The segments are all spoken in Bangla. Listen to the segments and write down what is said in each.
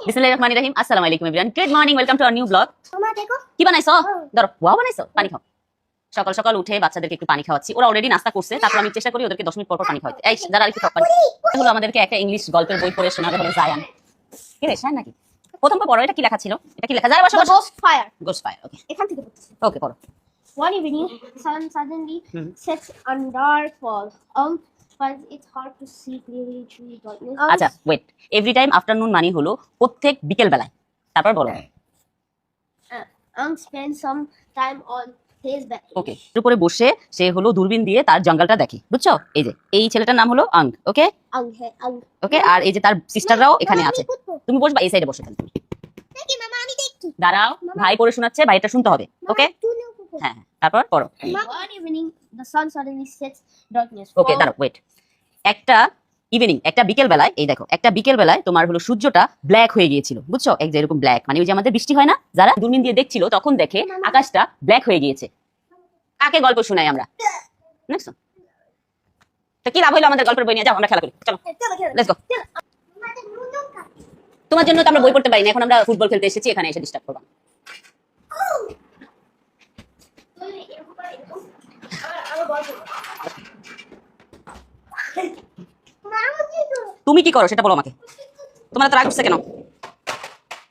বিসমিল্লাহির রহমানির রহিম। আসসালামু আলাইকুম everyone. Good morning, welcome to our new blog. মামা দেখো কি বানাইছো? ধরো, ওয়াও বানাইছো। পানি খাও। সকাল সকাল উঠে বাচ্চাদেরকে একটু পানি খাওয়াচ্ছি। ওরা অলরেডি নাস্তা করছে, তারপর আমি চেষ্টা করি ওদেরকে 10 মিনিট পর পর পানি খাওয়াতে। এই যারা একটু খাও পানি। এটা হলো আমাদেরকে একটা ইংলিশ গল্পের বই পড়ে শোনাবে হলো জায়ান। কি রে শায়ন নাকি? প্রথম পড়ো, এটা কি লেখা ছিল? এটা কি লেখা? যারা বসো বসো। Ghost Fire ghost fire. Okay এখান থেকে পড়তেছি। ওকে পড়ো। One evening, the sun suddenly Mhm. sets on dark falls. But it's hard to see clearly through the darkness. আচ্ছা ওয়েট, এভরি টাইম আফটারনুন মানে হলো প্রত্যেক বিকেল বেলায়। তারপর বলো। Spends some time on his bed. ওকে, উপরে বসে সে হলো দূরবীন দিয়ে তার জঙ্গলটা দেখে, বুঝছো? এই যে এই ছেলেটার নাম হলো আং। ওকে ওকে, আর এই যে তার সিস্টাররাও এখানে আছে। তুমি বসবা এই সাইডে বসে থাকবে। দেখি মামা আমি দেখি। দাঁড়াও, ভাই পড়ে শোনাচ্ছে, ভাইটা শুনতে হবে। ওকে হ্যাঁ, তারপর পড়ো। One evening, the sun suddenly sets, darkness okay falls. দাঁড়াও ওয়েট। একটা ইভিনিং, একটা বিকেল বেলায়, এই দেখো একটা বিকেল বেলায় তোমার হলো সূর্যটা ব্ল্যাক হয়ে গিয়েছিল, বুঝছো? এক যে এরকম ব্ল্যাক মানে ওই যে আমাদের বৃষ্টি হয় না, যারা দূরবীন দিয়ে দেখছিল তখন দেখে আকাশটা ব্ল্যাক হয়ে গিয়েছে। কাকে গল্প শোনাই আমরা? দেখছো তো কি লাভ হইলো আমাদের গল্পের বই নিয়ে? যাও আমরা খেলা করি, চলো লেটস গো। তোমার জন্য তো আমরা বই পড়তে পারি না, এখন আমরা ফুটবল খেলতে এসেছি, এখানে এসে ডিস্টার্ব করবা। তুমি কি করো সেটা বলো আমাকে। তোমার তো রাগ উঠছে কেন?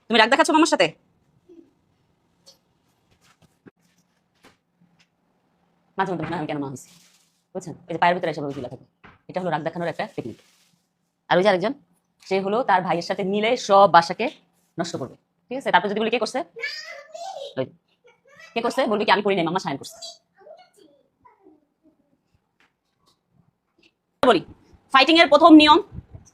তুমি রাগ দেখাচ্ছ মামার সাথে? মাঝে মধ্যে আমি কেন মা হয়েছি, বুঝছেন? এই যে পায়ের ভিতরে এসে ঝুলা থাকে, এটা হলো রাগ দেখানোর একটা টেকনিক। আর ওই যে আরেকজন, সে হলো তার ভাইয়ের সাথে মিলে সব বাসাকে নষ্ট করবে, ঠিক আছে? তারপর যদি বলি কে করছে, কে করছে বলবি কি আমি করি নাই, মামা সায়ন করছে। বলি ফাইটিং এর প্রথম নিয়ম,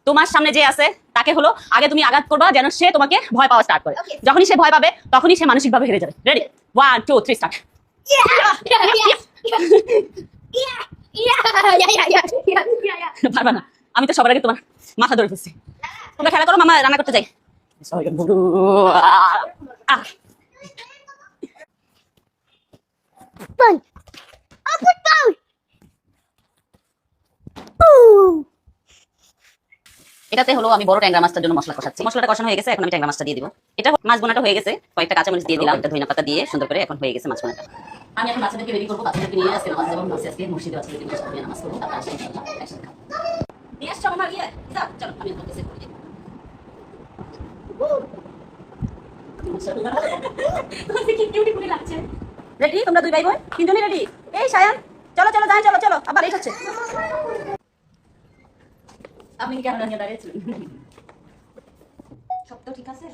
তোমার সামনে যে আছে তাকে হলো আগে তুমি আঘাত করবা যেন সে তোমাকে ভয় পাওয়া স্টার্ট করে। যখনই সে ভয় পাবে তখনই সে মানসিকভাবে হেরে যাবে। রেডি? 1 2 3 স্টার্ট। পারবা না, আমি তো সবার আগে তোমার মাথা ধরে ফেলছি। তোমরা খেলা করো, মামা রান্না করতে যাই। এটাতে হলো আমি বড় ট্যাংরা মাছটার জন্য মশলা কষাচ্ছি। মশলাটা কষানো হয়ে গেছে, এখন আমি ট্যাংরা মাছটা দিয়ে দিব। এটা মাছ বোনাটা হয়ে গেছে, কয়েকটা কাঁচামরিচ দিয়ে দিলাম, একটা ধনিয়া পাতা দিয়ে সুন্দর করে এখন হয়ে গেছে মাছ বোনাটা। আমি এখন বাচ্চাদেরকে রেডি করবো, বাচ্চাদেরকে নিয়ে আজকে নামাজ যাবো, আজকে মসজিদে বাচ্চাদেরকে নিয়ে সাথে নামাজ করবো, তারপর আসলে ইনশাআল্লাহ একসাথে খাবো। নিয়ে আসছো আমার ইয়ে, যাও চলো আমি আপনাকে সেট করে দিই। কি বিউটিফুল লাগছে। রেডি তোমরা দুই ভাই বোন? তিনজনই রেডি? এই সায়ান চলো চলো যাই, চলো চলো, আবার এই হচ্ছে। আপনি কি ক্যামেরা নিয়ে দাঁড়িয়েছিলেন? সব তো ঠিক আছে।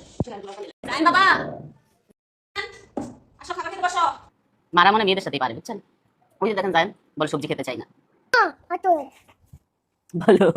জাইন বাবা আসো, খাবার খেতে বসো। মারা মনে মেয়েদের সাথেই পারে, বুঝছেন? ওই যে দেখেন জাইন বলে সবজি খেতে চাই না। বলো।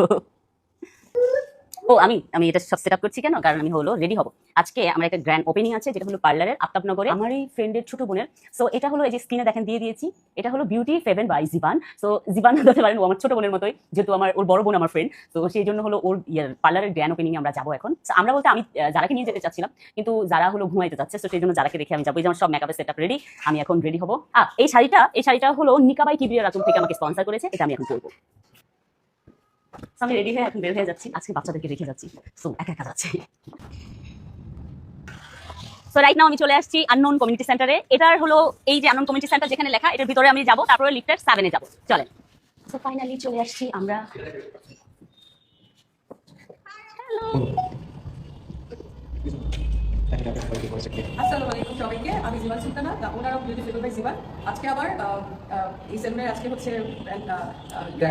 ও আমি আমি এটা সব সেট আপ করছি কেন? কারণ আমি হলো রেডি হব। আজকে আমার একটা গ্র্যান্ড ওপেনিং আছে, যেটা হলো পার্লারের আফতাবনগরে, আমার এই ফ্রেন্ডের ছোট বোনের। সো এটা হলো এই যে স্ক্রিনে দেখেন দিয়ে দিয়েছি, এটা হলো বিউটি ফেভেন বাই জিবান। সো জিবান বলতে পারেন ও আমার ছোট বোনের মতোই, যেহেতু আমার ওর বড় বোন আমার ফ্রেন্ড। তো সেই জন্য হলো ওর পার্লারের গ্র্যান্ড ওপেনিং আমরা যাবো এখন। আমরা বলতে আমি যারাকে নিয়ে যেতে চাচ্ছিলাম, কিন্তু যারা হলো ঘুমাইতে যাচ্ছে, তো সেই জন্য যারাকে রেখে আমি যাবো। এই যেমন সব মেকআপের সেট আপ রেডি, আমি এখন রেডি হবো। এই শাড়িটা হলো নিকাবাই কিবরিয়া রাতুল থেকে আমাকে স্পন্সর করেছে, এটা আমি এখন পরবো। আমি রেডি হয়ে এখন বের হয়ে যাচ্ছি, আজকে বাচ্চাদেরকে রেখে যাচ্ছি, সো একা একা যাচ্ছি। সো রাইট নাও আমি চলে আসছি আননোন কমিউনিটি সেন্টারে। এটার হলো এই যে আননোন কমিউনিটি সেন্টার যেখানে লেখা, এটার ভিতরে আমি যাবো, তারপরে লিফটের 7 এ যাবো। চলেন। সো ফাইনালি চলে আসছি আমরা। হ্যালো আসসালামু আলাইকুম সবাইকে। আমি Jiban Sultana, the owner of beauty haven by Jiban. আজকে আবার এই সেমিনার আজকে হচ্ছে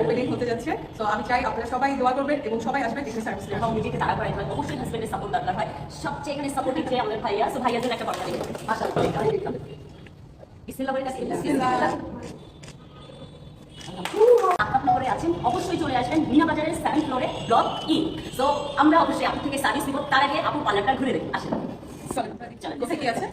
ওপেনিং হতে যাচ্ছে। তো আমি চাই আপনারা সবাই দোয়া করবেন এবং সবাই আসবেন এখানে সার্ভিস নেওয়া। এবং নিজেকে দাঁড়া করাই হয়, অবশ্যই হাজবেন্ডের সাপোর্ট দরকার হয়। সবচেয়ে এখানে সাপোর্টিভ যে আমাদের ভাইয়া, সো ভাইয়ার জন্য একটা কথা দিই। মাশাআল্লাহ বিসমিল্লাহ বলে কাছে বিসমিল্লাহ। আফতাবনগরে আছেন, অবশ্যই চলে আসবেন মিনা বাজারের 7th ফ্লোরে ব্লক ই। সো আমরা অবশ্যই আপু থেকে সার্ভিস নিব, তার আগে আপু পার্লারটা ঘুরে দেখি। আসেন চলেন, কোথায় কি আছে?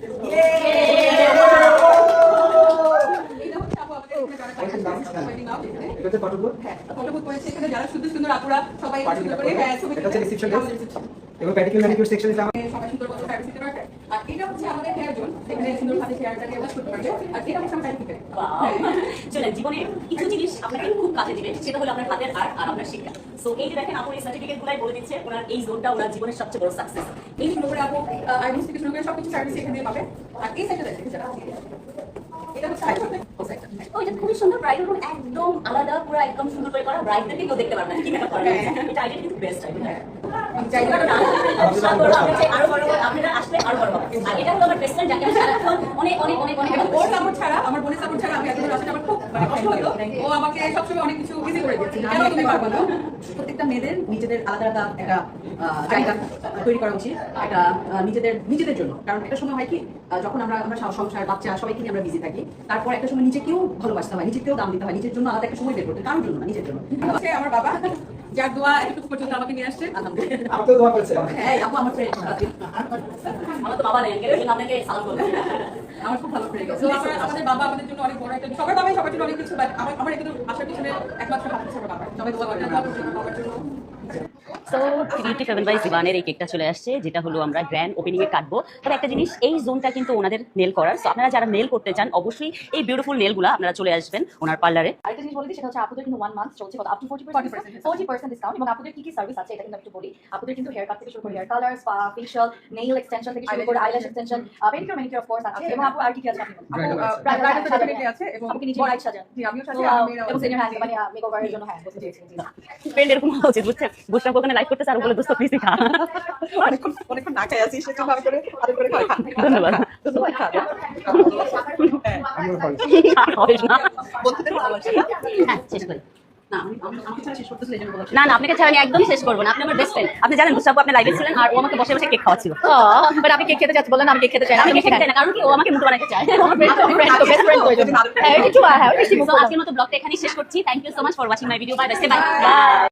ফটোবুথ করেছে এখানে যারা সুন্দর সুন্দর আপুরা সবাই সুন্দর করে ছবি তুলছে। এবং প্যাডিকিউর ম্যানিকিউর সেকশন সবাই সুন্দর করে সার্ভিস দিতে পারবে। আর এটা হচ্ছে আমাদের হেয়ার জোন, এখানে সুন্দর ভাবে হেয়ারটাকে ওয়াশ করতে পারবে। আর এটা হচ্ছে আমার টাইম চলেন, জীবনে কিছু জিনিস আপনাকে খুব কাজে দিবে, সেটা হলো আপনার হাতের আর্ট আর আপনার শিক্ষা। সো এই যে দেখেন আপু এই সার্টিফিকেট গুলাই বলে দিচ্ছে ওনার এই জোনটা ওনার জীবনের সবচেয়ে বড় সাকসেস। এই শুরু করে আপু আইডিস থেকে শুরু করে সবকিছু সার্ভিস এখানে দিয়ে পাবে। আর এই সাইডে দেখেন এটা হচ্ছে ওইটা খুবই সুন্দর, ব্রাইডাল রুম একদম আলাদা, পুরো একদম সুন্দর করে করা, ব্রাইডদেরকে কেউ দেখতে পারবে না কি ব্যাপার। এটা আইডিয়া কিন্তু বেস্ট আইডিয়া। আরো বড় আপনারা আসলে আরো বড় হবে। আর এটা হলো আমার বেস্ট ফ্রেন্ড, যাকে আমি সারাক্ষণ অনেক অনেক অনেক অনেক ওর সাপোর্ট ছাড়া, আমার বোনের সাপোর্ট ছাড়া আমি এতদূর আসাটা আমার খুব কষ্ট হতো। ও আমাকে সবসময় অনেক কিছু ইজি করে দিয়েছে। কেন তুমি পারবো না? প্রত্যেকটা মেয়েদের নিজেদের আলাদা আলাদা একটা জায়গা তৈরি করা উচিত, একটা নিজেদের জন্য। কারণ একটা সময় হয় কি, যখন আমরা সংসার বাচ্চা সবাইকে নিয়ে আমরা বিজি থাকি, তারপর একটা সময় নিজেকেও ভালোবাসতে হয়, নিজেকেও দাম দিতে হয়, নিজের জন্য আলাদা একটা সময় বের করতে, কারোর জন্য না, নিজের জন্য। হচ্ছে আমার বাবা, যার দোয়া এতটুকু পর্যন্ত আমাকে নিয়ে আসছে। আলহামদুলিল্লাহ। আপনি দোয়া করেছেন। হ্যাঁ আপু আমার ফ্রেন্ড, আমার তো বাবা নেই, আপনাকে সালাম করবো। আমার খুব ভালো ফ্রেন্ড। তো আমাদের বাবা আমাদের জন্য অনেক বড় একটা, সবার বাবাই সবার জন্য অনেক কিছু, বাট আমার একটু আসার পিছনে একমাত্র হাত হচ্ছে আমার বাবা। সবাই দোয়া করেন বাবার জন্য। সো বিউটি ফেভেন বাই জিবানের এই কেকটা চলে আসছে, যেটা হলো আমরা গ্র্যান্ড ওপেনিং এ কাটবো। তবে একটা জিনিস, এই জোনটা কিন্তু ওনাদের নেল করার, সো আপনারা যারা নেল করতে চান অবশ্যই এই বিউটিফুল নেলগুলা আপনারা চলে আসবেন ওনার পার্লারে। আরেকটা জিনিস বলে দিই, সেটা হচ্ছে আপুদের কিন্তু 1 মান্থ চলছে কত, আপ টু 40% ডিসকাউন্ট। এবং আপুদের কি কি সার্ভিস আছে এটা কিন্তু একটু বলি। আপুদের কিন্তু হেয়ার কাট থেকে শুরু করে hair colour, spa, facial, nail extension থেকে শুরু করে eyelash extension, pedicure manicure of course আছে। এবং আপু আর কি কি আছে আপনি বলুন? ব্রাইডাল তো definitely আছে এবং আপনি নিজে ব্রাইড সাজান। জি আমিও সাথে Wow, আমি এবং সিনিয়র হ্যান্ড মানে মেকওভারের জন্য হ্যাঁ বলতে চেয়েছি। ফ্রেন্ড এরকম হওয়া উচিত, বুঝছেন? বুঝতাম ওখানে লাইভ করতেছে আর বলে দোস্ত প্লিজ খা। অনেকক্ষণ না খাই আছি, সেটা ভাবে করে আদর করে খাই। ধন্যবাদ। হবে না। বলতে ভালোবাসি। হ্যাঁ শেষ করি। না আমাকে ছাড়া শেষ করতেছিল এই জন্য বললাম। না না, আপনাকে ছাড়া আমি একদম শেষ করবো না, আপনি আমার বেস্ট ফ্রেন্ড। আপনি জানেন বুঝাবো আপনি লাইভে ছিলেন আর ও আমাকে বসে বসে কেক খাওয়াচ্ছিল। বাট আপনি কেক খেতে চাচ্ছেন, বললেন আমি কেক খেতে চাই না। আমি কেক খেতে চাই না, কারণ কি ও আমাকে মুখ বানাতে চায়। আমার বেস্ট ফ্রেন্ড প্রয়োজন। হ্যাঁ একটু হ্যাঁ মিষ্টি মুখ। So, আজকের মতো ব্লগটা এখানেই শেষ করছি। Thank you so much for watching my video. Bye by.